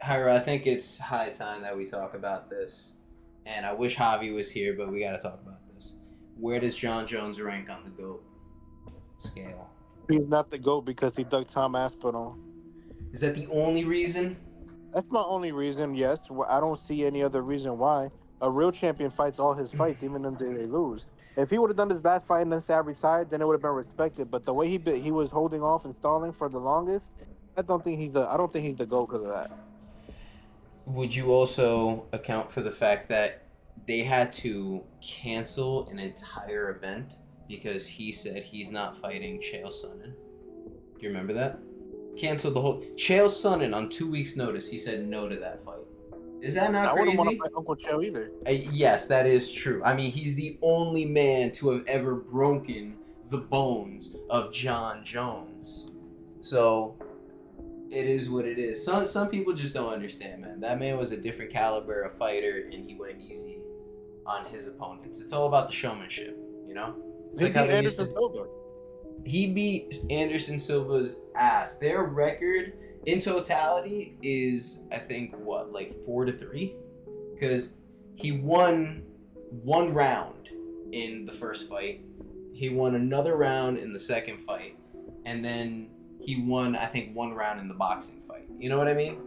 Jairo, I think it's high time that we talk about this. And I wish Javi was here, but we got to talk about this. Where does Jon Jones rank on the GOAT scale? He's not the GOAT because he dug Tom Aspinall. Is that the only reason? That's my only reason, yes. I don't see any other reason why. A real champion fights all his fights, even if they lose. If he would have done his last fight and then sat retired, then it would have been respected. But the way he was holding off and stalling for the longest, I don't think he's the GOAT because of that. Would you also account for the fact that they had to cancel an entire event because he said he's not fighting Chael Sonnen? Do you remember that? Canceled the whole Chael Sonnen on 2 weeks' notice. He said no to that fight. Is that not crazy? I wouldn't want to fight Uncle Chael either. Yes, that is true. I mean, he's the only man to have ever broken the bones of Jon Jones. So it is what it is. Some people just don't understand, man. That man was a different caliber of fighter, and he went easy on his opponents. It's all about the showmanship, you know? It's like how they used to... Silva. He beat Anderson Silva's ass. Their record in totality is, I think, what, like 4-3? Because he won one round in the first fight. He won another round in the second fight. And then he won, I think, one round in the boxing fight. You know what I mean?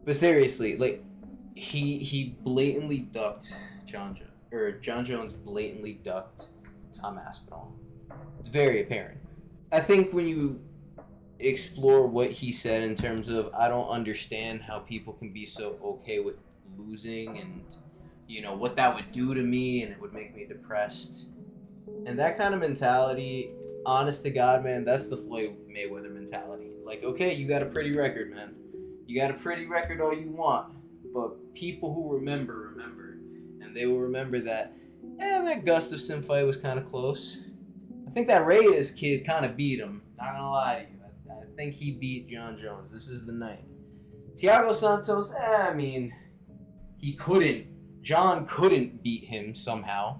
But seriously, like, he blatantly ducked Jon Jones blatantly ducked Tom Aspinall. It's very apparent. I think when you explore what he said in terms of, I don't understand how people can be so okay with losing and, you know, what that would do to me and it would make me depressed. And that kind of mentality, honest to God, man, that's the Floyd Mayweather mentality. Like, okay, you got a pretty record, man. You got a pretty record all you want. But people who remember. And they will remember that, that Gustafsson fight was kind of close. I think that Reyes kid kind of beat him. Not gonna lie to you. I think he beat Jon Jones. This is the night. Thiago Santos, I mean, he couldn't. Jon couldn't beat him somehow.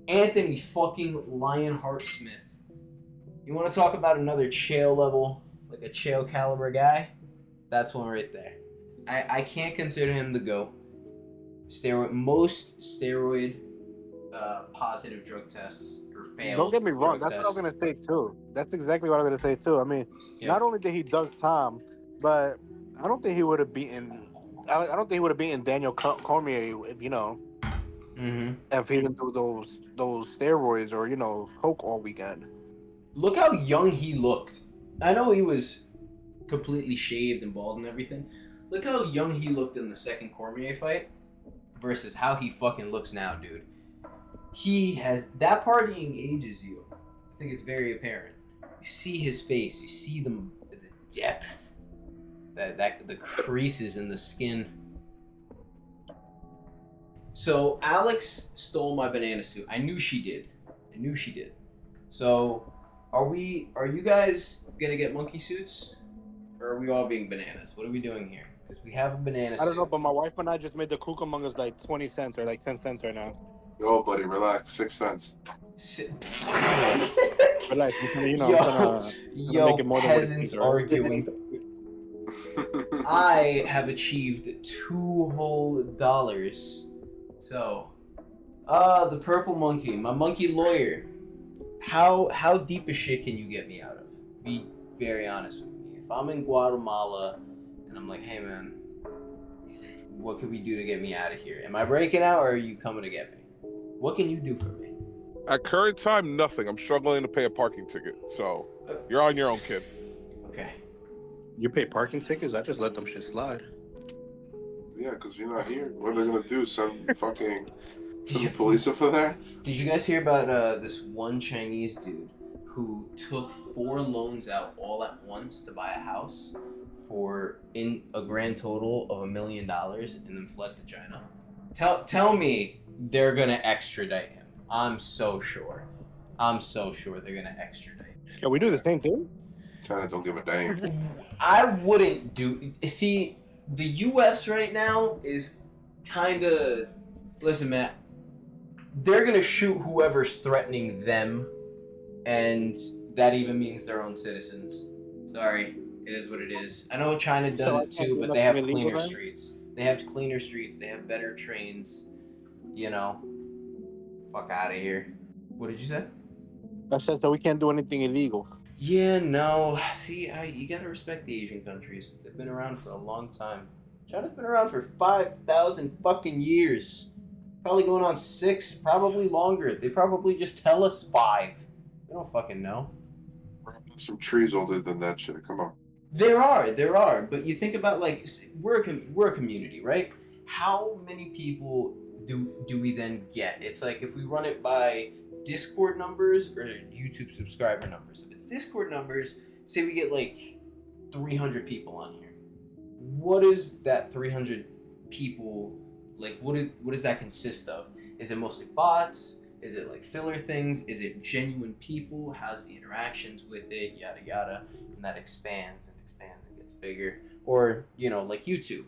Anthony fucking Lionheart Smith. You want to talk about another Chael level, like a Chael caliber guy? That's one right there. I can't consider him the GOAT. Most steroid positive drug tests or failed. Don't get me wrong. That's what I was gonna say too. That's exactly what I was gonna say too. I mean, Not only did he dug Tom, but I don't think he would have beaten. I don't think he would have beaten Daniel Cormier if if he didn't do those steroids or coke all weekend. Look how young he looked. I know he was completely shaved and bald and everything. Look how young he looked in the second Cormier fight versus how he fucking looks now, dude. He has... That partying ages you. I think it's very apparent. You see his face. You see the depth. The creases in the skin. So, Alex stole my banana suit. I knew she did. So, are you guys gonna get monkey suits? Or are we all being bananas? What are we doing here? Because we have a banana suit. I don't know, but my wife and I just made the Cucamongas like 20 cents or like 10 cents right now. Yo, buddy, relax. 6 cents. Relax, yo, make it more than peasants arguing. I have achieved $2 whole. So, the purple monkey, my monkey lawyer. How deep a shit can you get me out of? Be very honest with me. If I'm in Guatemala and I'm like, hey man, what can we do to get me out of here? Am I breaking out or are you coming to get me? What can you do for me? At current time, nothing. I'm struggling to pay a parking ticket, so you're on your own, kid. Okay. You pay parking tickets? I just let them shit slide. Yeah, because you're not here. What are they gonna do? Send police over there? Did you guys hear about this one Chinese dude who took 4 loans out all at once to buy a house for in a grand total of $1 million and then fled to China? Tell me they're gonna extradite him. I'm so sure they're gonna extradite. Yeah, we do the same thing. China don't give a damn. I wouldn't do. See, the U.S. right now is kind of. Listen, man. They're gonna shoot whoever's threatening them, and that even means their own citizens. Sorry, It is what it is. I know China does So I it can't too, do but they nothing have illegal cleaner then? streets. They have cleaner streets. They have better trains. You know, fuck out of here. What did you say? I said so we can't do anything illegal. Yeah, no. See, you gotta respect the Asian countries. They've been around for a long time. China's been around for 5,000 fucking years. Probably going on 6, probably longer. They probably just tell us 5. We don't fucking know. Some trees older than that shit. Come on. There are. But you think about like we're a community, right? How many people do we then get? It's like if we run it by Discord numbers or YouTube subscriber numbers. If it's Discord numbers, say we get like 300 people on here. What is that 300 people like? What does that consist of? Is it mostly bots? Is it like filler things? Is it genuine people? How's the interactions with it? Yada yada, and that expands and expands and gets bigger. Or like YouTube.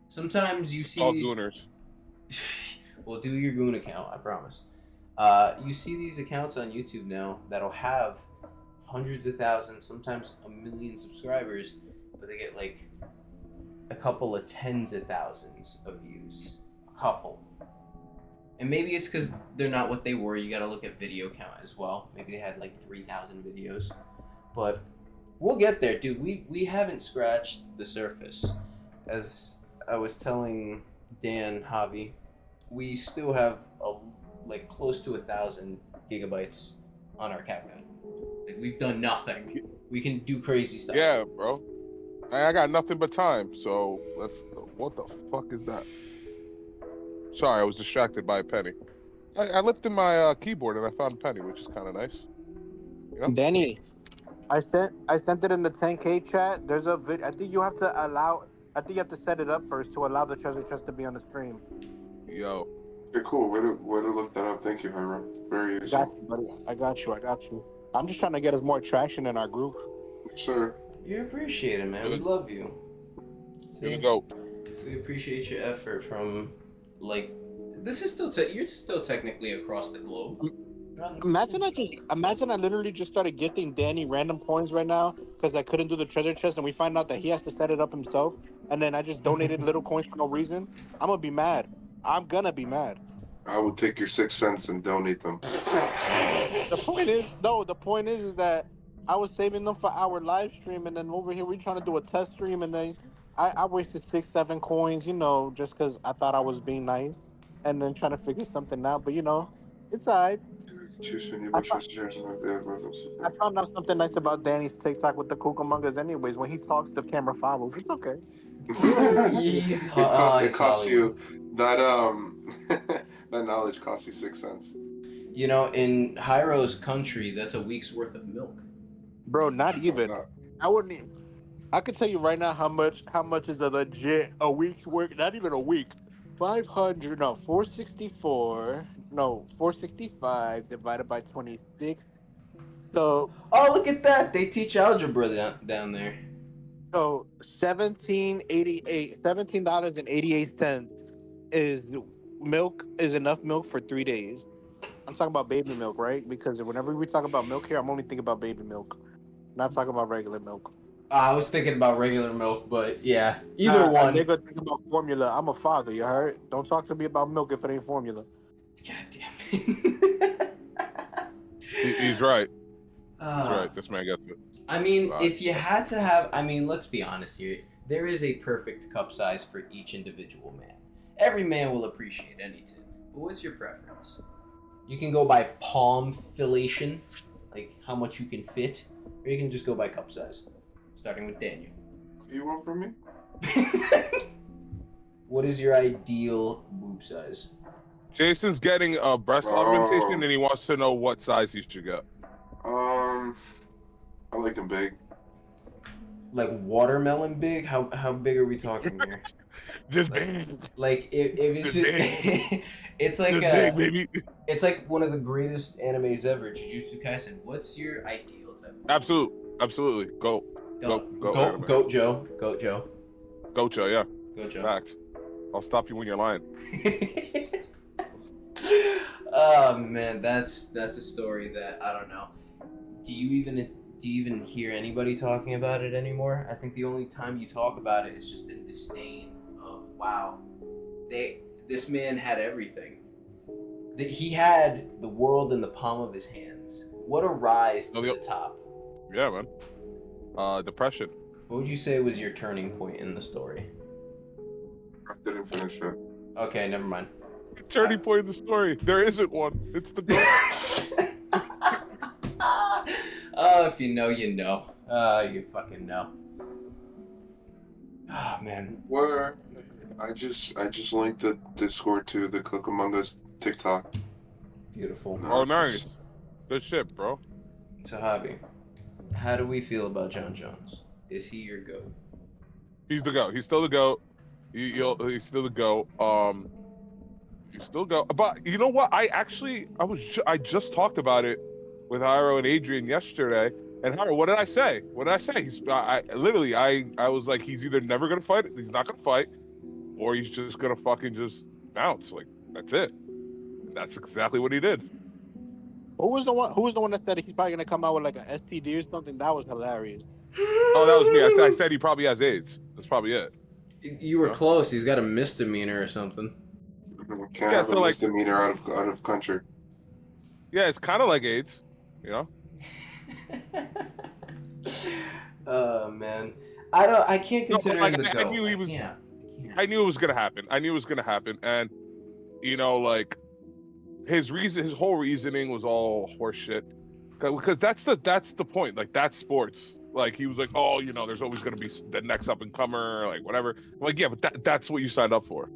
Sometimes you see All these... gooners. Well, do your goon account, I promise. You see these accounts on YouTube now that'll have hundreds of thousands, sometimes a million subscribers, but they get like a couple of tens of thousands of views. A couple. And maybe it's because they're not what they were. You gotta look at video count as well. Maybe they had like 3,000 videos. But we'll get there, dude. We haven't scratched the surface. As I was telling Dan Javi, we still have like close to 1,000 gigabytes on our CapCut. Like we've done nothing. We can do crazy stuff. Yeah, bro. I got nothing but time, so let's. What the fuck is that? Sorry, I was distracted by a penny. I lifted my keyboard and I found a penny, which is kind of nice. You know? Danny, I sent it in the 10K chat. There's a vid. I think you have to allow. I think you have to set it up first to allow the treasure chest to be on the stream. Yo. Okay, cool. Way to look that up. Thank you, Jairo. Very Got useful. you, buddy. I got you. I'm just trying to get us more traction in our group. Sure. You appreciate it, man. We love you. Here you go. We appreciate your effort from, like, this is still you're still technically across the globe. Imagine I literally just started gifting Danny random coins right now because I couldn't do the treasure chest and we find out that he has to set it up himself and then I just donated little coins for no reason. I'm gonna be mad. I will take your 6 cents and donate them. The point is that I was saving them for our live stream and then over here we're trying to do a test stream and then I wasted 6-7 coins, just because I thought I was being nice and then trying to figure something out. But it's alright. I found out something nice about Danny's TikTok with the Cucamongas anyways. When he talks, the camera follows. It's okay. It costs you that that knowledge costs you 6 cents. In Jairo's country, that's a week's worth of milk. Bro, not even. I wouldn't even. I could tell you right now how much is a week's work. Not even a week. 465 divided by 26. So. Oh, look at that! They teach algebra down there. So $17.88 is enough milk for 3 days. I'm talking about baby milk, right? Because whenever we talk about milk here, I'm only thinking about baby milk, not talking about regular milk. I was thinking about regular milk, but yeah, either one. They're gonna think about formula. I'm a father, you heard? Don't talk to me about milk if it ain't formula. God damn it. He's right. He's right. This man gets it. I mean, if you had to have, let's be honest here. There is a perfect cup size for each individual man. Every man will appreciate any tin. But what's your preference? You can go by palm fillation, like how much you can fit, or you can just go by cup size. Starting with Daniel. What do you want from me? What is your ideal boob size? Jason's getting a breast augmentation and he wants to know what size he should get. I like them big. Like watermelon big? How big are we talking here? Just big. Like if it's just it's like just big, baby. It's like one of the greatest animes ever, Jujutsu Kaisen. What's your ideal type? Absolutely. Go Joe. Goat Joe, yeah. Go Joe. Fact. I'll stop you when you're lying. Oh man, that's a story that I don't know. Do you do you even hear anybody talking about it anymore? I think the only time you talk about it is just in disdain of, wow, this man had everything. He had the world in the palm of his hands. What a rise to the top. Yeah, man. Depression. What would you say was your turning point in the story? I didn't finish it. Okay, never mind. Turning point in the story. There isn't one. It's the goat. Oh, if you know, you know. You fucking know. Oh, man. Where I just linked the Discord to the Cucamongas TikTok. Beautiful. Oh, nice. Good shit, bro. So, Javi, how do we feel about Jon Jones? Is he your GOAT? He's the GOAT. He's still the GOAT. He's still the GOAT. He's still GOAT. But you know what? I just talked about it with Jairo and Adrian yesterday. And Jairo, what did I say? I was like, he's either never gonna fight, he's not gonna fight, or he's just gonna fucking just bounce. Like, that's it. And that's exactly what he did. Who was the one that said he's probably gonna come out with like an STD or something? That was hilarious. Oh, that was me. I said he probably has AIDS. That's probably it. You were close. He's got a misdemeanor or something. Can't have a misdemeanor out of country. Yeah, it's kind of like AIDS, you know. Oh man, I can't consider him the GOAT. I knew he was. I knew it was gonna happen. And you know, like his whole reasoning was all horseshit. Because that's the point. Like, that's sports. Like, he was like, oh, you know, there's always gonna be the next up and comer, like whatever. I'm like, yeah, but that's what you signed up for.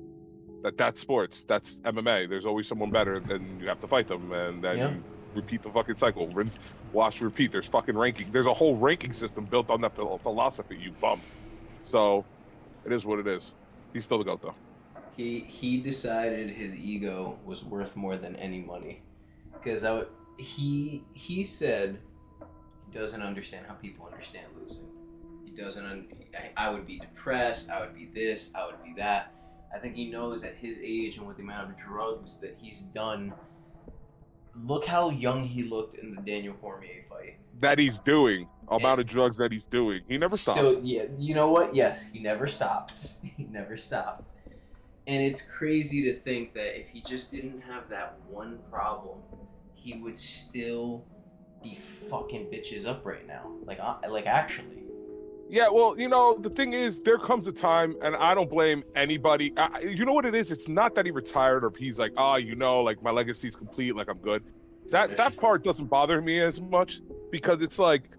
That's sports. That's MMA. There's always someone better, and you have to fight them, and then you repeat the fucking cycle. Rinse, wash, repeat. There's fucking ranking. There's a whole ranking system built on that philosophy, you bum. So, it is what it is. He's still the GOAT, though. He decided his ego was worth more than any money, because he said he doesn't understand how people understand losing. He doesn't. I would be depressed. I would be this. I would be that. I think he knows at his age and with the amount of drugs that he's done. Look how young he looked in the Daniel Cormier fight. That he's doing. Amount of drugs that he's doing. He never stopped. Still, yeah, you know what? Yes, he never stopped. He never stopped. And it's crazy to think that if he just didn't have that one problem, he would still be fucking bitches up right now. Like actually. Yeah, well, you know, the thing is, there comes a time, and I don't blame anybody. You know what it is? It's not that he retired or he's like, you know, like my legacy's complete, like I'm good. That part doesn't bother me as much, because it's like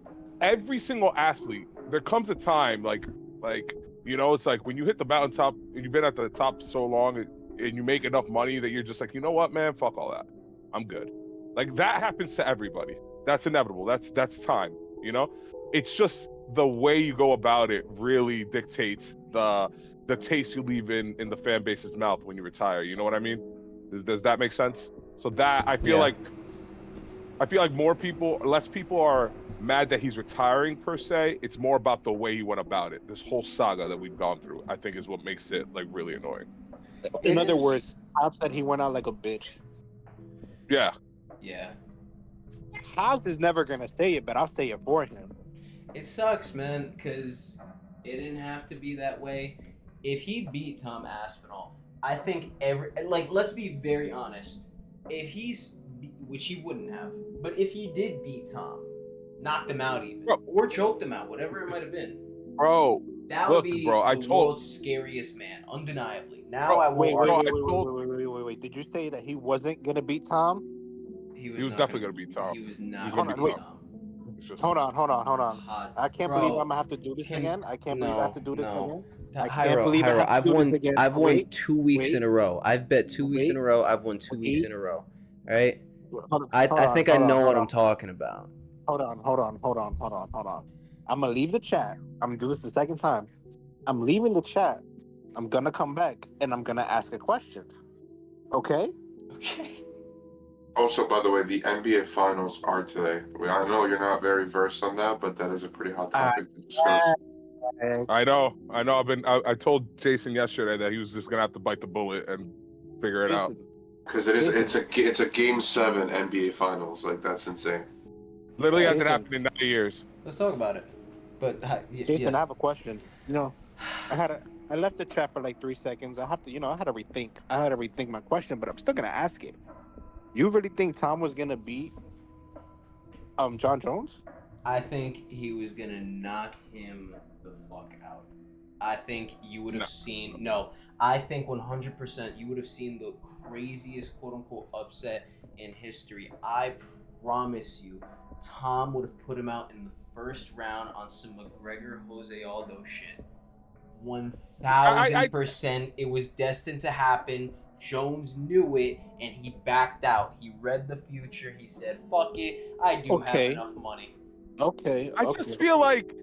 every single athlete, there comes a time, like you know, it's like when you hit the mountaintop and you've been at the top so long and you make enough money that you're just like, you know what, man, fuck all that, I'm good. Like, that happens to everybody. That's inevitable. That's time. You know, it's just the way you go about it really dictates the taste you leave in the fan base's mouth when you retire. You know what I mean? Does that make sense? So that I feel like less people are mad that he's retiring per se. It's more about the way he went about it. This whole saga that we've gone through, I think, is what makes it like really annoying. In other words, Hobbs said he went out like a bitch. Yeah. Yeah. Hobbs is never gonna say it, but I'll say it for him. It sucks, man, because it didn't have to be that way. If he beat Tom Aspinall, I think let's be very honest. Which he wouldn't have, but if he did beat Tom, knocked him out even, or choked him out, whatever it might have been, bro, that would be the world's scariest man, undeniably. Now I won't. Wait. Did you say that he wasn't gonna beat Tom? He was definitely gonna beat Tom. He was not gonna beat Tom. Hold on. I can't believe I'm gonna have to do this again. I can't believe I have to do this again. Jairo, I've won 2 weeks in a row. I've bet 2 weeks in a row. I've won 2 weeks in a row. All right. I think I know what I'm talking about. Hold on. I'm gonna leave the chat. I'm gonna do this the second time. I'm leaving the chat. I'm gonna come back and I'm gonna ask a question. Okay. Also, by the way, the NBA Finals are today. I know you're not very versed on that, but that is a pretty hot topic to discuss. I know. I told Jason yesterday that he was just gonna have to bite the bullet and figure it out. Because it's a Game 7 NBA Finals. Like, that's insane. Literally hasn't happened in 9 years. Let's talk about it. But Jason, yes. I have a question. I left the chat for like 3 seconds. I had to rethink my question, but I'm still gonna ask it. You really think Tom was gonna beat Jon Jones? I think he was gonna knock him the fuck out. I think you would have seen. No, I think 100% you would have seen the craziest quote unquote upset in history. I promise you, Tom would have put him out in the first round on some McGregor Jose Aldo shit. 1000%. It was destined to happen. Jones knew it and he backed out. He read the future. He said, "Fuck it, I do have enough money." Okay. I just feel like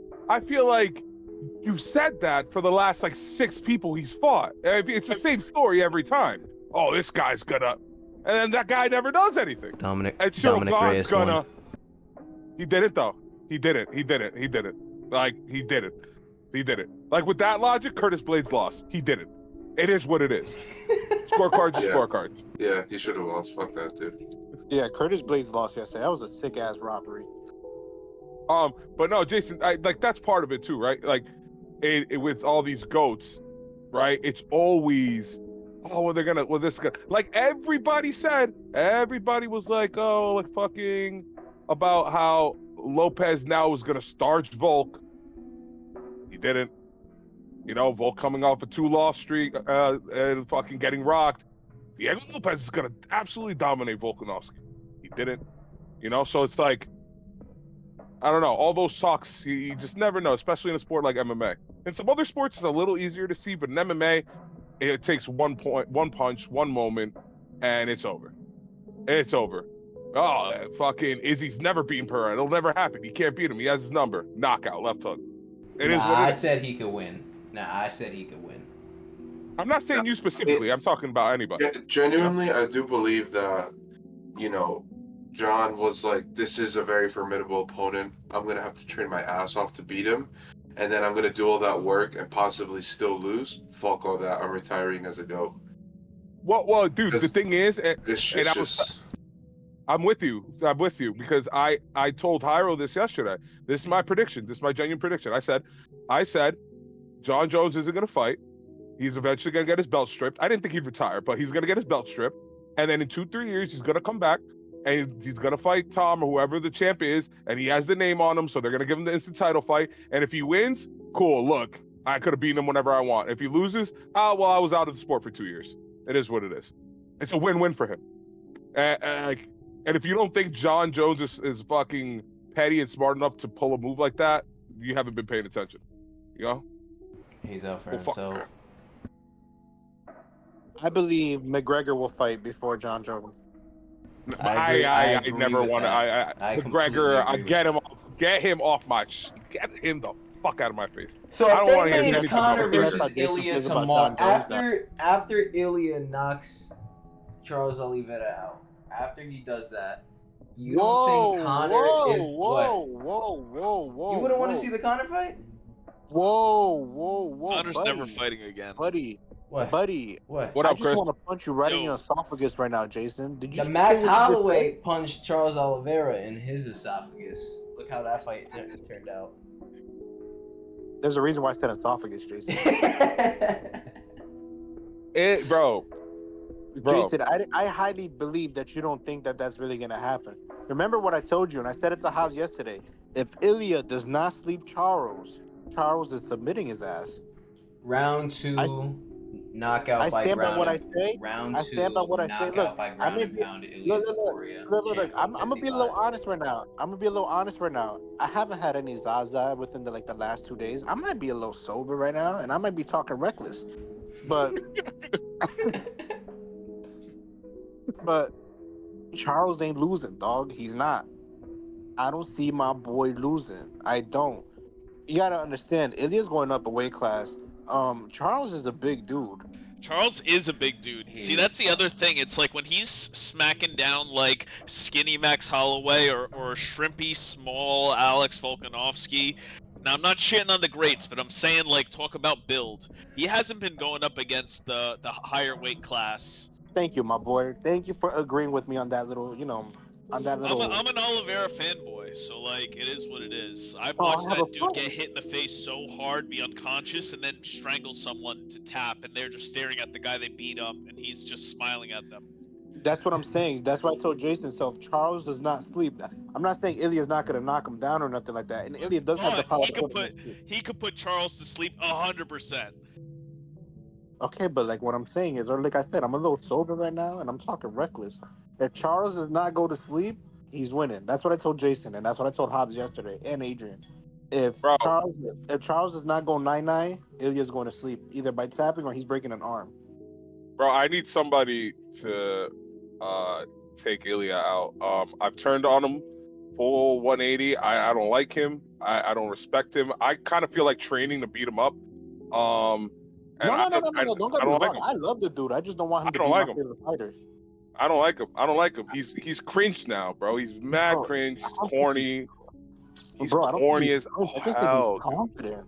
you've said that for the last like 6 people he's fought. It's the same story every time. Oh, this guy's gonna, and then that guy never does anything. Dominic God's Reyes won. He did it though. He did it. Like he did it. Like with that logic, Curtis Blades lost. He did it. It is what it is. Scorecards are scorecards. Yeah, he should have lost. Fuck that, dude. Yeah, Curtis Blades lost yesterday. That was a sick ass robbery. But no, Jason, like that's part of it too, right? Like, with all these goats, right? It's always, this guy. Like everybody was like, oh, like fucking about how Lopez now was gonna starch Volk. He didn't. You know, Volk coming off a 2-loss streak and fucking getting rocked. Diego Lopez is gonna absolutely dominate Volkanovski. He didn't. You know, so it's like, I don't know. All those talks, you just never know, especially in a sport like MMA. In some other sports, it's a little easier to see, but in MMA, it takes one punch, one moment, and it's over. It's over. Oh, fucking Izzy's never beaten Pereira. It'll never happen. He can't beat him. He has his number. Knockout, left hook. I said he could win. I'm not saying you specifically. I'm talking about anybody. Genuinely, I do believe that, Jon was like, this is a very formidable opponent. I'm going to have to train my ass off to beat him. And then I'm going to do all that work and possibly still lose. Fuck all that. I'm retiring as a GOAT. Well, dude, the thing is, I'm with you because I told Jairo this yesterday. This is my prediction. This is my genuine prediction. I said, Jon Jones isn't going to fight. He's eventually going to get his belt stripped. I didn't think he'd retire, but he's going to get his belt stripped. And then in 2-3 years, he's going to come back and he's going to fight Tom or whoever the champ is. And he has the name on him. So they're going to give him the instant title fight. And if he wins, cool. Look, I could have beaten him whenever I want. If he loses, I was out of the sport for 2 years. It is what it is. It's a win-win for him. And if you don't think Jon Jones is fucking petty and smart enough to pull a move like that, you haven't been paying attention. You know? He's out for himself. I believe McGregor will fight before Jon Jones. I never want to. McGregor, get him off my. Get him the fuck out of my face. So if they made Conor versus Ilya tomorrow, after Ilya knocks Charles Oliveira out, after he does that, you don't think Conor is Whoa. You wouldn't want to see the Conor fight? Whoa. Conor's never fighting again. Buddy. What? Buddy. What? I just want to punch you right in your esophagus right now, Jason. Did you? The Max Holloway punched Charles Oliveira in his esophagus. Look how that fight turned out. There's a reason why I said esophagus, Jason. Bro. Jason, I highly believe that you don't think that that's really gonna happen. Remember what I told you, and I said it to Javs yesterday. If Ilya does not sleep Charles is submitting his ass. Round 2. Knockout by ground. I stand by what I say. Round 2. I stand by what I say. Look, by ground and pound. Look. I'm gonna be a little honest right now. I haven't had any Zaza within the last 2 days. I might be a little sober right now, and I might be talking reckless. But Charles ain't losing, dog. He's not. I don't see my boy losing. I don't. You gotta understand, Ilya's going up a weight class. Charles is a big dude. Charles is a big dude. See, that's the other thing. It's like when he's smacking down like skinny Max Holloway or shrimpy small Alex Volkanovski. Now, I'm not shitting on the greats, but I'm saying, talk about build. He hasn't been going up against the higher weight class. Thank you, my boy. Thank you for agreeing with me on that little, on that little... I'm an Oliveira fanboy. So like, it is what it is. I've Oh, I watched have that a dude phone. get hit in the face so hard, be unconscious, and then strangle someone to tap, and they're just staring at the guy they beat up, and he's just smiling at them. That's what I'm saying. That's why I told Jason. So if Charles does not sleep, I'm not saying Ilya's not gonna knock him down or nothing like that. And Ilya does have the But power to put him to sleep. he could put Charles to sleep 100%. Okay, but like what I'm saying is, or like I said, I'm a little sober right now, and I'm talking reckless. If Charles does not go to sleep, he's winning. That's what I told Jason, and that's what I told Hobbs yesterday, and Adrian. If Bro. Charles does not go 9-9, Ilya's going to sleep either by tapping or he's breaking an arm. Bro, I need somebody to take Ilya out. I've turned on him full 180. I don't like him. I don't respect him. I kind of feel like training to beat him up. And No. Don't get I me don't wrong. like him. I love the dude. I just don't want him I to don't be like my him. favorite fighter. I don't like him. He's cringe now, bro. He's mad Bro, cringe. He's I don't think corny. He's Bro, I don't think corny he's as cringe. I just think he's hell. confident.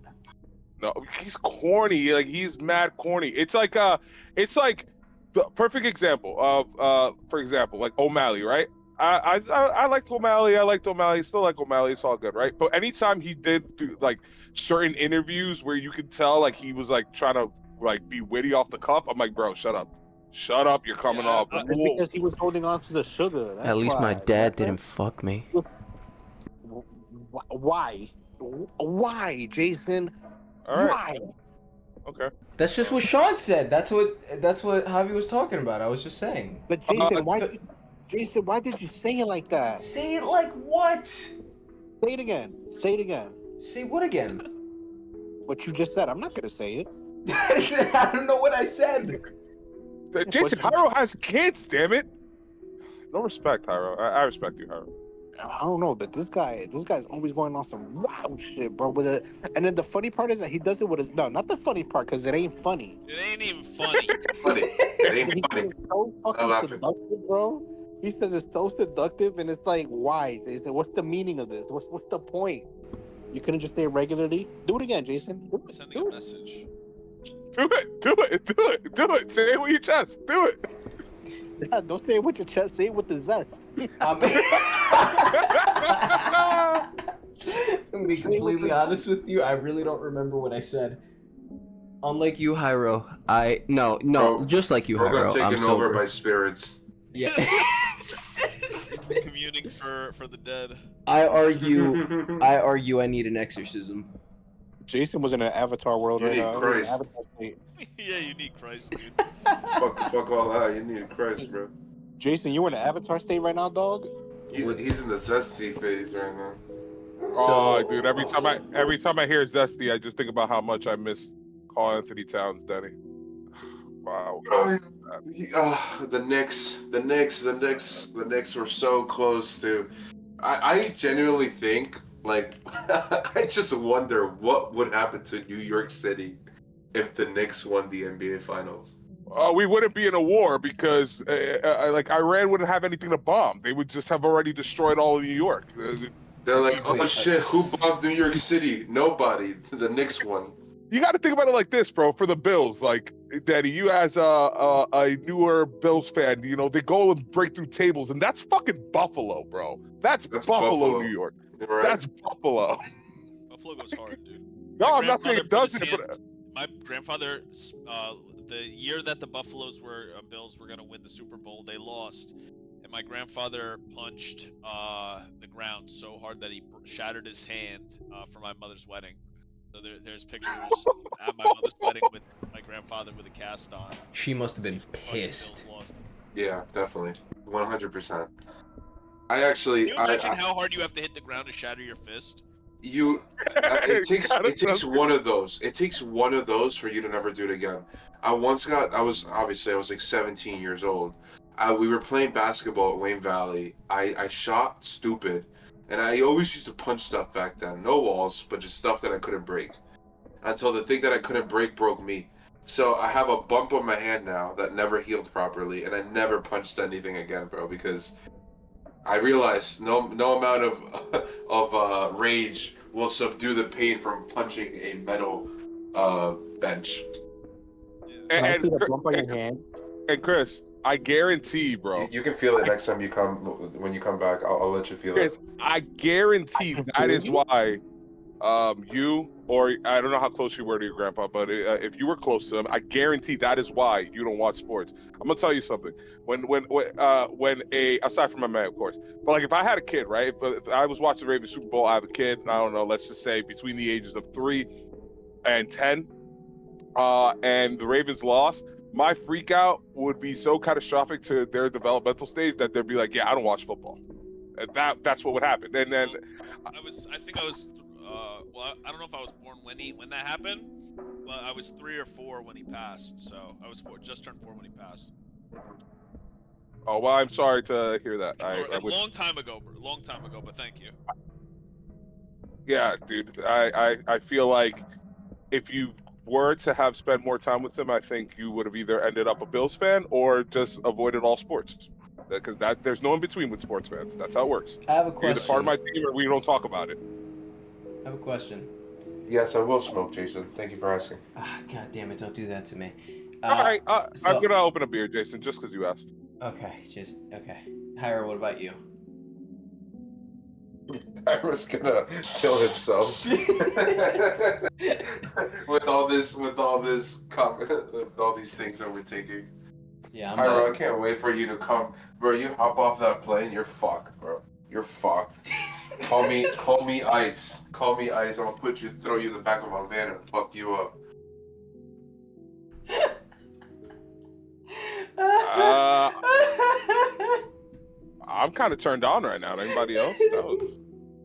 No, he's corny. Like he's mad corny. It's like the perfect example of for example, like O'Malley, right? I liked O'Malley. Still like O'Malley. It's all good, right? But anytime he did do like certain interviews where you could tell like he was like trying to like be witty off the cuff, I'm like, bro, shut up. You're coming off. It's because he was holding on to the sugar. That's At least my why. dad didn't fuck me. Why? Why, Jason? All right. Why? Okay. That's just what Sean said. That's what Javi was talking about. I was just saying. But Jason, why did you say it like that? Say it like what? Say it again. Say it again. Say what again? What you just said. I'm not gonna say it. I don't know what I said. Jason, Jairo has kids, damn it. No respect, Jairo. I respect you, Jairo. I don't know, but this guy's always going on some wild shit, bro. And then the funny part is that he does it with his not the funny part because it ain't funny. It ain't even funny. It's funny. It ain't He's funny. so I'm fucking laughing. seductive, bro. He says it's so seductive, and it's like, why? What's the meaning of this? What's the point? You couldn't just say it regularly. Do it again, Jason. Sending a message. Do it. Say it with your chest. Do it. Yeah, don't say it with your chest. Say it with the zest. I'm gonna be completely honest with you. I really don't remember what I said. Unlike you, Jairo, no, Bro, just like you, Bro got Jairo, I'm taken over sober. by spirits. Yeah. Communing for the dead. I argue I need an exorcism. Jason was in an Avatar world You right need now. Christ. Avatar state. Yeah, you need Christ, dude. fuck all that. You need Christ, bro. Jason, you in an Avatar state right now, dog? He's in the zesty phase right now. Oh, dude! Every time I hear Zesty, I just think about how much I miss Carl Anthony Towns, Denny. Wow. The Knicks were so close to. I genuinely think, like, I just wonder what would happen to New York City if the Knicks won the NBA Finals. We wouldn't be in a war because, like, Iran wouldn't have anything to bomb. They would just have already destroyed all of New York. They're like, oh shit, who bombed New York City? Nobody. The Knicks won. You got to think about it like this, bro. For the Bills, like, Daddy, you as a newer Bills fan, you know, they go and break through tables, and that's fucking Buffalo, bro. That's Buffalo, New York. Right? That's Buffalo. Buffalo goes hard, dude. No, I'm not saying it doesn't. But my grandfather, the year that the Buffaloes Bills were gonna win the Super Bowl, they lost, and my grandfather punched the ground so hard that he shattered his hand for my mother's wedding. So there's pictures at my mother's wedding with my grandfather with a cast on. She must have been pissed. Yeah, definitely, 100%. Can you imagine how hard you have to hit the ground to shatter your fist? It takes one of those. It takes one of those for you to never do it again. I was like 17 years old. We were playing basketball at Wayne Valley. I shot stupid, and I always used to punch stuff back then. No walls, but just stuff that I couldn't break. Until the thing that I couldn't break broke me. So I have a bump on my hand now that never healed properly, and I never punched anything again, bro, because I realized no amount of rage will subdue the pain from punching a metal bench. Can I see the bump on your hand? And Chris, I guarantee, bro. You can feel it next time you come when you come back. I'll let you feel it. I guarantee that is why you, or I don't know how close you were to your grandpa, but if you were close to him, I guarantee that is why you don't watch sports. I'm gonna tell you something. When aside from my man, of course, but like if I had a kid, right? If I was watching the Ravens Super Bowl, I have a kid. I don't know. Let's just say between the ages of 3 and 10, and the Ravens lost. My freak out would be so catastrophic to their developmental stage that they'd be like, "Yeah, I don't watch football." And that's what would happen. And then I think I was. Well, I don't know if I was born when that happened, but I was 3 or 4 when he passed. So I was just turned 4 when he passed. oh well, I'm sorry to hear that. A long time ago, but thank you. Yeah, dude. I feel like if you were to have spent more time with him, I think you would have either ended up a Bills fan or just avoided all sports. Because there's no in between with sports fans. That's how it works. I have a You're either part of question. my team or we don't talk about it. I have a question. Yes, I will smoke, Jason. Thank you for asking. God damn it! Don't do that to me. All right, so- I'm gonna open a beer, Jason, just because you asked. Okay. Jairo, what about you? I was gonna kill himself with all these things that we're taking. Yeah, I'm Jairo, I can't wait for you to come, bro. You hop off that plane, you're fucked, bro. You're fucked. Call me Ice. Call me Ice. I'm gonna throw you in the back of my van and fuck you up. I'm kind of turned on right now. Anybody else?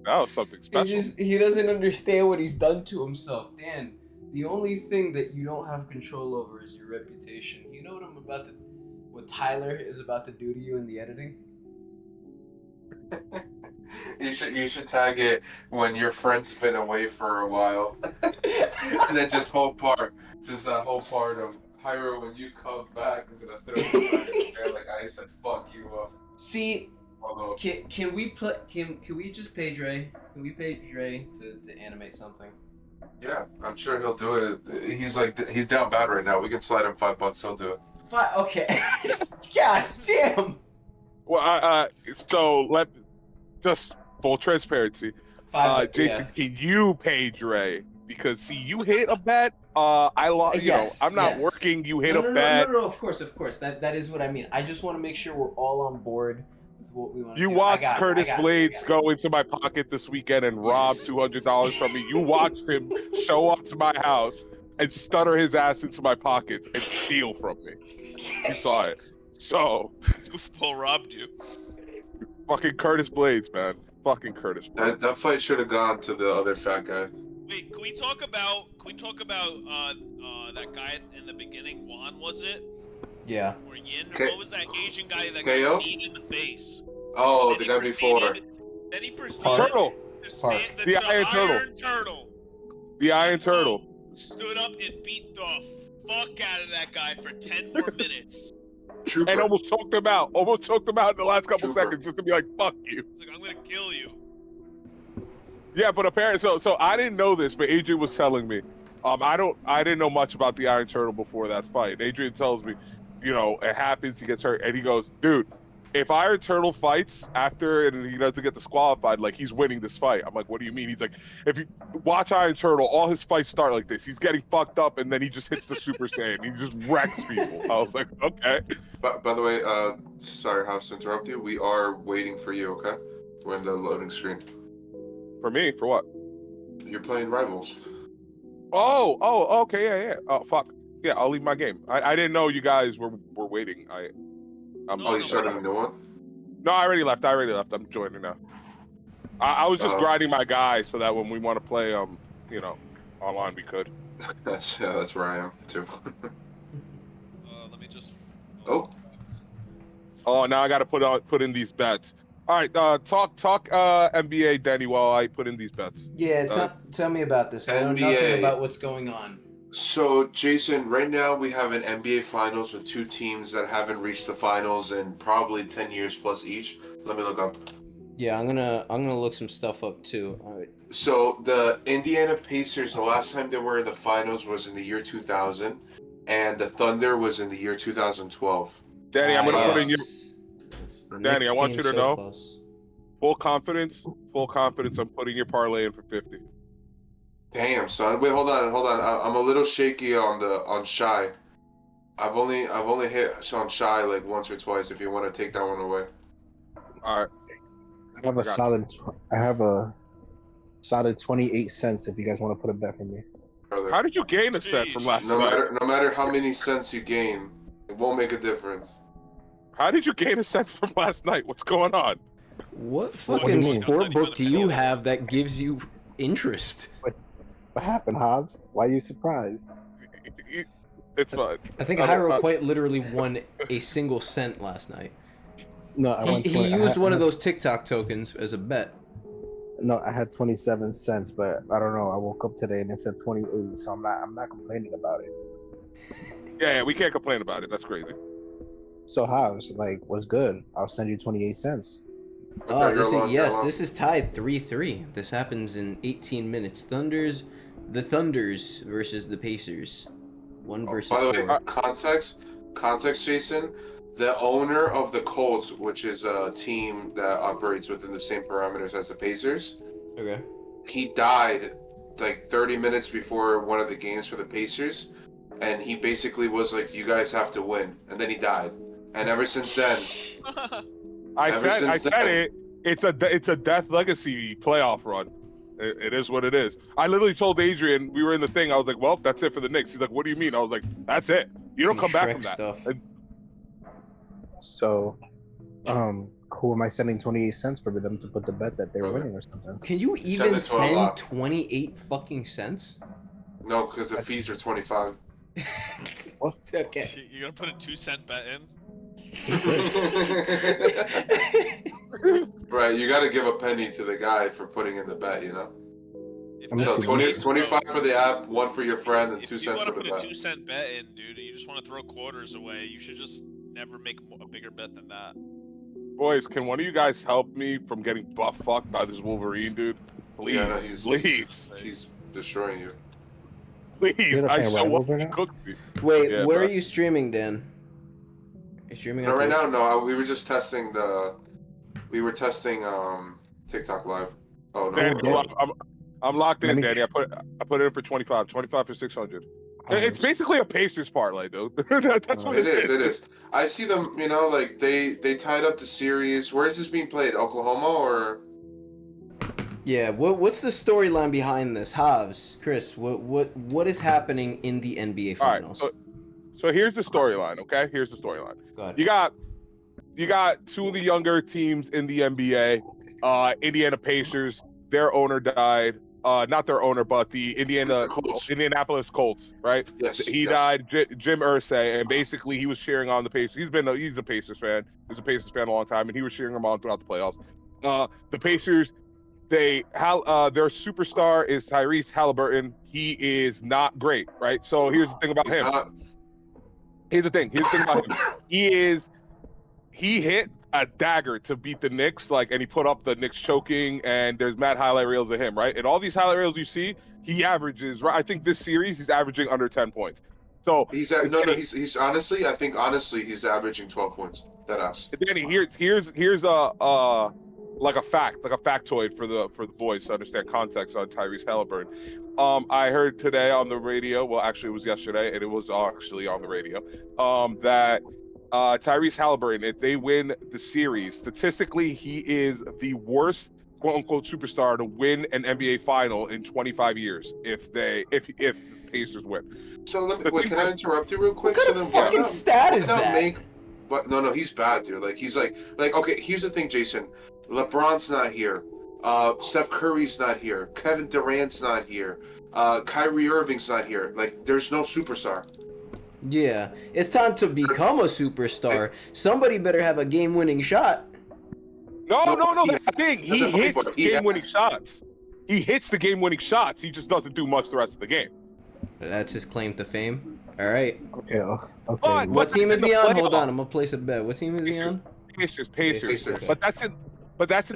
That was something special. He doesn't understand what he's done to himself. Dan, the only thing that you don't have control over is your reputation. You know what Tyler is about to do to you in the editing? You should tag it when your friend's been away for a while, and then that whole part of Jairo, when you come back, I'm gonna throw you back in there like Ice and fuck you up. See, can we just pay Dre? Can we pay Dre to animate something? Yeah, I'm sure he'll do it. He's down bad right now. We can slide him $5. He'll do it. Okay. God damn. Well, so just full transparency. Jason, can you pay Dre? Because see, you hit a bet. I'm not working. You hit a bet. No, of course. That is what I mean. I just want to make sure we're all on board with what we want to do. You watched Curtis Blades go into my pocket this weekend and rob $200 from me. You watched him show up to my house and stutter his ass into my pockets and steal from me. You saw it. So Goofball robbed you. Fucking Curtis Blades, man. Fucking Curtis Blades. That fight should have gone to the other fat guy. Wait, can we talk about that guy in the beginning? Juan, was it? Yeah. Or Yin? K- What was that Asian guy that KO? got kneed in the face? Oh, the guy before. Then he proceeded Turtle. The Iron Turtle. The Iron Turtle. Stood up and beat the fuck out of that guy for 10 more minutes. Trooper. And almost choked him out. In the last couple Trooper. seconds just to be like, fuck you. He's like, I'm gonna kill you. Yeah, but apparently, so I didn't know this, but Adrian was telling me. I didn't know much about the Iron Turtle before that fight. Adrian tells me, it happens, he gets hurt, and he goes, dude, if Iron Turtle fights after and he doesn't get disqualified, like he's winning this fight. I'm like, what do you mean? He's like, if you watch Iron Turtle, all his fights start like this. He's getting fucked up, and then he just hits the Super Saiyan. He just wrecks people. I was like, okay. By the way, sorry, House, to interrupt you. We are waiting for you. Okay, we're in the loading screen. For me, for what? You're playing Rivals. Oh, okay, yeah. Oh, fuck. Yeah, I'll leave my game. I didn't know you guys were waiting. You started a new one? No, I already left. I'm joining now. I was just grinding my guy so that when we want to play, online we could. That's where I am too. Let me just. Oh, now I got to put in these bets. All right, talk NBA, Danny, while I put in these bets. Yeah, tell me about this. I know nothing about what's going on. So, Jason, right now we have an NBA Finals with two teams that haven't reached the finals in probably 10 years plus each. Let me look up. Yeah, I'm gonna look some stuff up too. All right. So the Indiana Pacers, the last time they were in the finals was in the year 2000, and the Thunder was in the year 2012. Danny, I'm gonna put in your. Yes, the Danny, Knicks I want came you to so know. close. Full confidence. I'm putting your parlay in for 50. Damn, son. Wait, hold on. I'm a little shaky on Shy. I've only hit on Shy like once or twice. If you want to take that one away. All right. I have a got solid. I have a solid 28 cents. If you guys want to put a bet for me. Brother. How did you gain a set from last night? No matter how many cents you gain, it won't make a difference. How did you gain a set from last night? What's going on? What do fucking you mean? sport book do you have that gives you interest? What happened, Hobbs? Why are you surprised? It's fine. I think Jairo quite literally won a single cent last night. No, I won. He used one of those TikTok tokens as a bet. No, I had 27 cents, but I don't know. I woke up today and it said 28, so I'm not complaining about it. Yeah, we can't complain about it. That's crazy. So Hobbs, like, what's good? I'll send you 28 cents. Oh, Okay, this is tied 3-3. This happens in 18 minutes. The Thunders versus the Pacers. 1 versus 4. By the way, context, Jason. The owner of the Colts, which is a team that operates within the same parameters as the Pacers, Okay. he died like 30 minutes before one of the games for the Pacers, and he basically was like, "You guys have to win," and then he died. And ever since then, I said it. It's a Death Legacy playoff run. It is what it is. I literally told Adrian, we were in the thing, I was like, well, that's it for the Knicks. He's like, what do you mean? I was like, that's it. You don't come back from that. Stuff. So, who am I sending 28 cents for them to put the bet that they're Okay. winning or something? Can you Send even it to a send lot. 28 fucking cents? no, because the fees are 25. Okay. You're gonna put a 2-cent bet in? Right, you got to give a penny to the guy for putting in the bet, you know. If I'm So that's sorry. the case, 25 bro, for the app, 1 for your friend, and if 2 you cents want for to the put a bet. 2-cent bet in, dude, and you just want to throw quarters away, you should just never make a bigger bet than that. Boys, can one of you guys help me from getting buff fucked by this Wolverine dude? Please, Yeah, no, please, he's destroying you. please. You're I playing so Rivals want right he now? cooked me. Wait, Yeah, where bro. are you streaming, Dan? You're streaming No, on right Twitch? now, no. We were just testing We were testing TikTok Live. Oh no. Danny, damn. I'm locked Let in, me- Danny. I put it in for 25 for 600. It's Hobbs. basically a Pacers parlay, dude. That's what It is. I see them. You know, like they tied up the series. Where is this being played? Oklahoma or? Yeah, what's the storyline behind this? Hobbs, Chris, what is happening in the NBA Finals? All right, so here's the storyline, okay? Here's the storyline. Go ahead. You got 2 of the younger teams in the NBA. Indiana Pacers, their owner died. Not their owner, but the Indianapolis Colts, right? Yes. He died, Jim Irsay, and basically he was cheering on the Pacers. He's a Pacers fan. He was a Pacers fan a long time, and he was cheering them on throughout the playoffs. The Pacers, their superstar is Tyrese Halliburton. He is not great, right? So here's the thing about him. Here's the thing about him. He hit a dagger to beat the Knicks, and he put up the Knicks choking, and there's mad highlight reels of him, right? And all these highlight reels you see, he averages, right? I think this series he's averaging under 10 points. So He's honestly, I think he's averaging 12 points. That ass. Danny, here's a factoid for the boys to understand context on Tyrese Halliburton. I heard today on the radio, well, actually it was yesterday, and it was actually on the radio, that Tyrese Halliburton, if they win the series, statistically he is the worst quote-unquote superstar to win an NBA final in 25 years if the Pacers win. So can I interrupt you real quick? What kind of fucking stat is that? But no, he's bad, dude. He's like okay. Here's the thing, Jason. LeBron's not here. Steph Curry's not here. Kevin Durant's not here. Kyrie Irving's not here. There's no superstar. Yeah, it's time to become a superstar. Somebody better have a game-winning shot. No, that's the thing. He hits game-winning shots. He hits the game-winning shots. He just doesn't do much the rest of the game. That's his claim to fame. All right. Okay. What team is he on? Hold on, I'm gonna place a bet. What team is he on? Pacers. Pacers. But that's in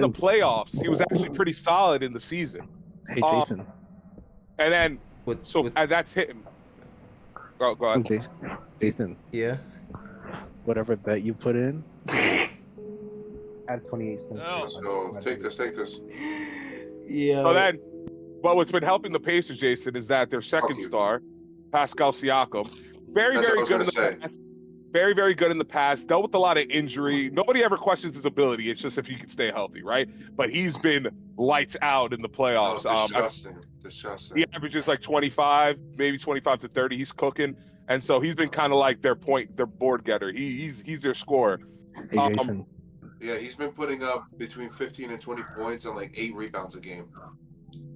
the playoffs. He was actually pretty solid in the season. Hey, Jason. And then And that's hit him. Go ahead. Jason. Yeah. whatever bet you put in, add 28 cents. Oh. Let's go. Take this. Yeah. So then, but what's been helping the Pacers, Jason, is that their second Fuck you. star, Pascal Siakam, very, That's what I very was good in gonna the say. past. Very, very good in the past. Dealt with a lot of injury. Nobody ever questions his ability. It's just if he can stay healthy, right? But he's been lights out in the Oh, playoffs. disgusting. He averages like 25, maybe 25 to 30. He's cooking, and so he's been kind of like their board getter. He's their scorer. Hey, Jason. Yeah, he's been putting up between 15 and 20 points and like 8 rebounds a game.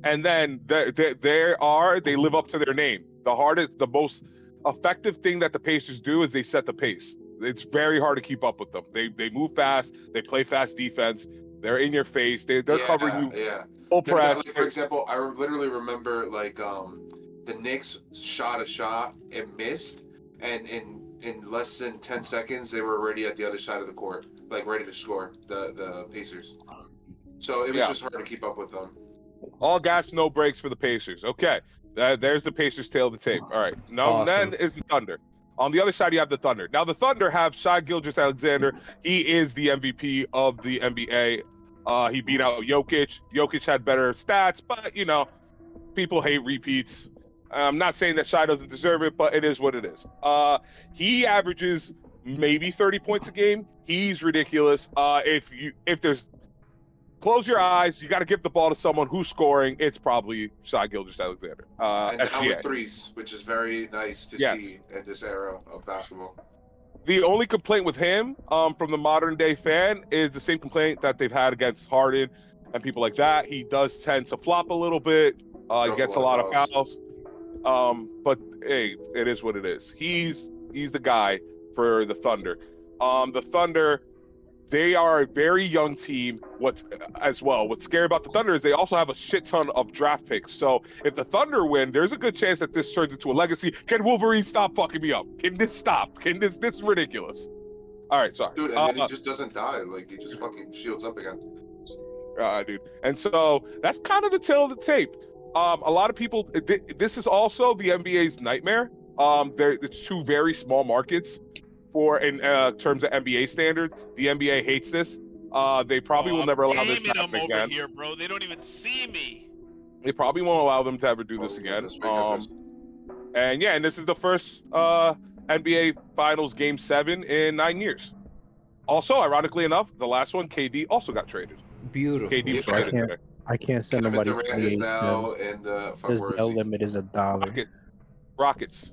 And then they live up to their name. The most effective thing that the Pacers do is they set the pace. It's very hard to keep up with them. They move fast. They play fast defense. They're in your face. They're covering you. Yeah. Full press. Like, for example, I literally remember like the Knicks shot a shot and missed, and in less than 10 seconds they were already at the other side of the court, like ready to score. The Pacers. So it was just hard to keep up with them. All gas, no brakes for the Pacers. Okay, there's the Pacers' tail of the tape. All right, now Awesome. then is the Thunder. On the other side, you have the Thunder. Now the Thunder have Shai Gilgeous-Alexander. He is the MVP of the NBA. He beat out Jokic. Jokic had better stats, but people hate repeats. I'm not saying that Shai doesn't deserve it, but it is what it is. He averages maybe 30 points a game. He's ridiculous. If there's close your eyes, you got to give the ball to someone who's scoring. It's probably Shai Gilgeous-Alexander. And now SGA. with threes, which is very nice to see in this era of basketball. The only complaint with him from the modern day fan is the same complaint that they've had against Harden and people like that. He does tend to flop a little bit. He gets a lot of fouls. But hey, it is what it is. He's the guy for the Thunder. The Thunder, they are a very young team. What's scary about the Thunder is they also have a shit ton of draft picks. So if the Thunder win, there's a good chance that this turns into a legacy. Can Wolverine stop fucking me up? Can this stop? This is ridiculous. All right, sorry. Dude, and then he just doesn't die. Like, he just fucking shields up again. Dude. And so that's kind of the tail of the tape. A lot of people, this is also the NBA's nightmare. It's two very small markets in terms of NBA standard. The NBA hates this. They probably will never allow this to happen again. Over here, bro. They don't even see me. They probably won't allow them to ever do this again. And this is the first NBA Finals Game 7 in 9 years. Also, ironically enough, the last one, KD also got traded. Beautiful. KD was traded today. I can't send Kevin nobody Durant is 28 now cents. in the There's no limit is $1. Rockets.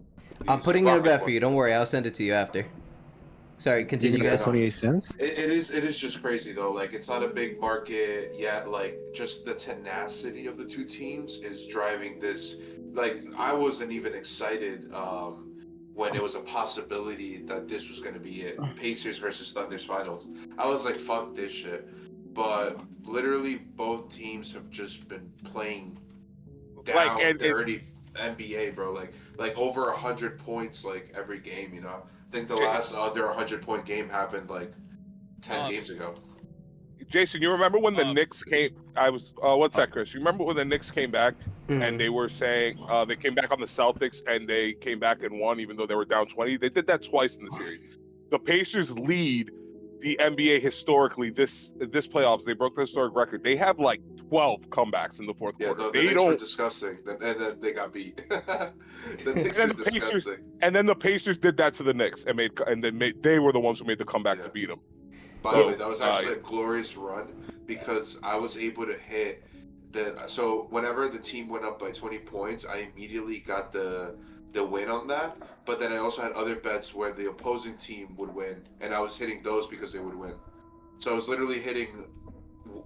I'm putting in a bet for you. Don't worry, I'll send it to you after. Sorry, continue, guys. 28 cents? It is just crazy though. Like, it's not a big market yet. Like, just the tenacity of the two teams is driving this. Like, I wasn't even excited when it was a possibility that this was going to be it. Pacers versus Thunder's finals. I was like, fuck this shit. But literally, both teams have just been playing down dirty NBA, bro. Like over 100 points, like every game. I think the last under 100-point game happened like 10 games ago. Jason, you remember when the Knicks came? What's that, Chris? You remember when the Knicks came back and they were saying they came back on the Celtics and they came back and won even though they were down 20? They did that twice in the series. The Pacers lead the NBA historically this playoffs. They broke the historic record. They have like 12 comebacks in the fourth quarter. The Knicks were disgusting, and then they got beat. The Knicks were disgusting. And then the Pacers did that to the Knicks they were the ones who made the comeback to beat them. By the way, that was actually a glorious run because I was able to hit so whenever the team went up by 20 points, I immediately got the win on that. But then I also had other bets where the opposing team would win, and I was hitting those because they would win. So I was literally hitting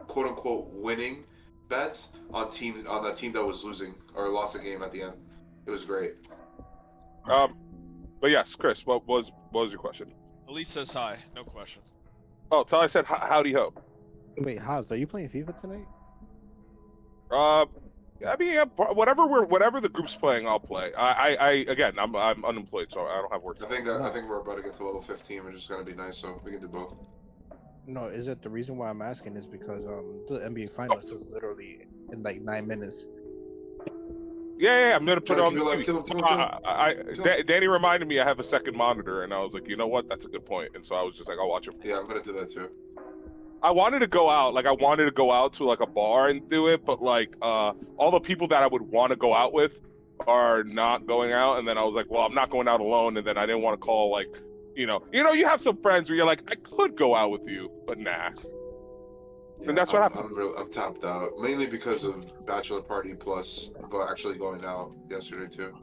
quote unquote winning bets on that team that was losing or lost the game at the end. It was great. But yes, Chris, what was your question? Elise says hi. No question. Oh, Ty said howdy ho. Wait, Hobbs, are you playing FIFA tonight? I mean, whatever the group's playing, I'll play. I'm unemployed, so I don't have work. I think we're about to get to level 15, which is gonna be nice, so we can do both. No, is it the reason why I'm asking is because the NBA Finals is literally in like 9 minutes. Yeah, I'm gonna put it on the TV. Kill him. Danny reminded me I have a second monitor, and I was like, you know what? That's a good point. And so I was just like, I'll watch it. Yeah, I'm gonna do that too. I wanted to go out, like I wanted to go out to like a bar and do it, but like all the people that I would want to go out with are not going out, and then I was like, well, I'm not going out alone, and then I didn't want to call like, you you have some friends where you're like, I could go out with you, but nah. Yeah, and that's what happened. I'm tapped out, mainly because of bachelor party plus actually going out yesterday too.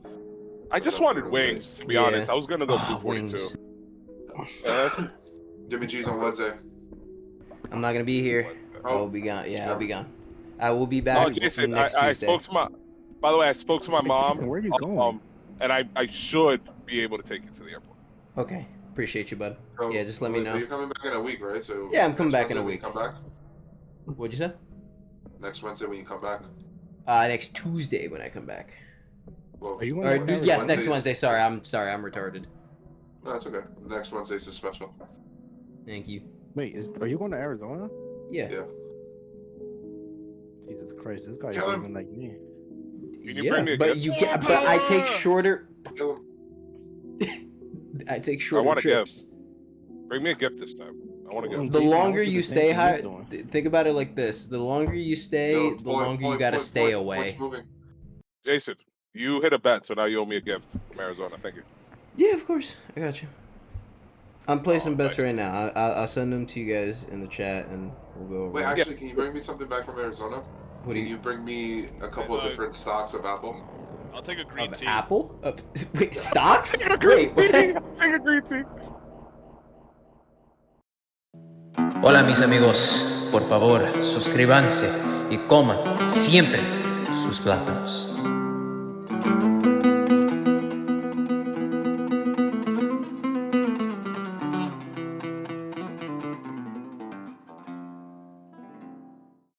I just wanted wings, to be honest. I was gonna go 242. Jimmy G's on Wednesday. I'm not gonna be here. I will be gone. Yeah, I'll be gone. I will be back Jason, next I Tuesday. spoke to my. By the way, I spoke to my mom. Where are you going? And I should be able to take you to the airport. Okay, appreciate you, bud. Oh, Yeah, just let me know. You're coming back in a week, right? So yeah, I'm coming back in a week. week. Come back. What'd you say? Next Wednesday when you come back. Next Tuesday when I come back. Well, Are you Or, going yes, next Wednesday. Sorry, I'm retarded. No, that's okay. Next Wednesday's a special. Thank you. Wait, are you going to Arizona? Yeah. Yeah. Jesus Christ, this guy is Kill him. even like me. Can you bring me a but gift? you can But I take shorter. Kill him. I take I shorter want a trips. gift. Bring me a gift this time. I want to go. The longer you stay, high. think about it like this: the longer you stay, the longer you gotta stay away. Jason, you hit a bet, so now you owe me a gift from Arizona. Thank you. Yeah, of course, I got you. I'm placing bets nice. right now. I'll send them to you guys in the chat, and we'll go over. Wait, actually, can you bring me something back from Arizona? What do Can you bring me a couple of different stocks of Apple? I'll take a green tea. Apple? Wait, stocks? Take a green Wait, tea. what? Take a green tea. Hola mis amigos, por favor suscríbanse y coman siempre sus plátanos.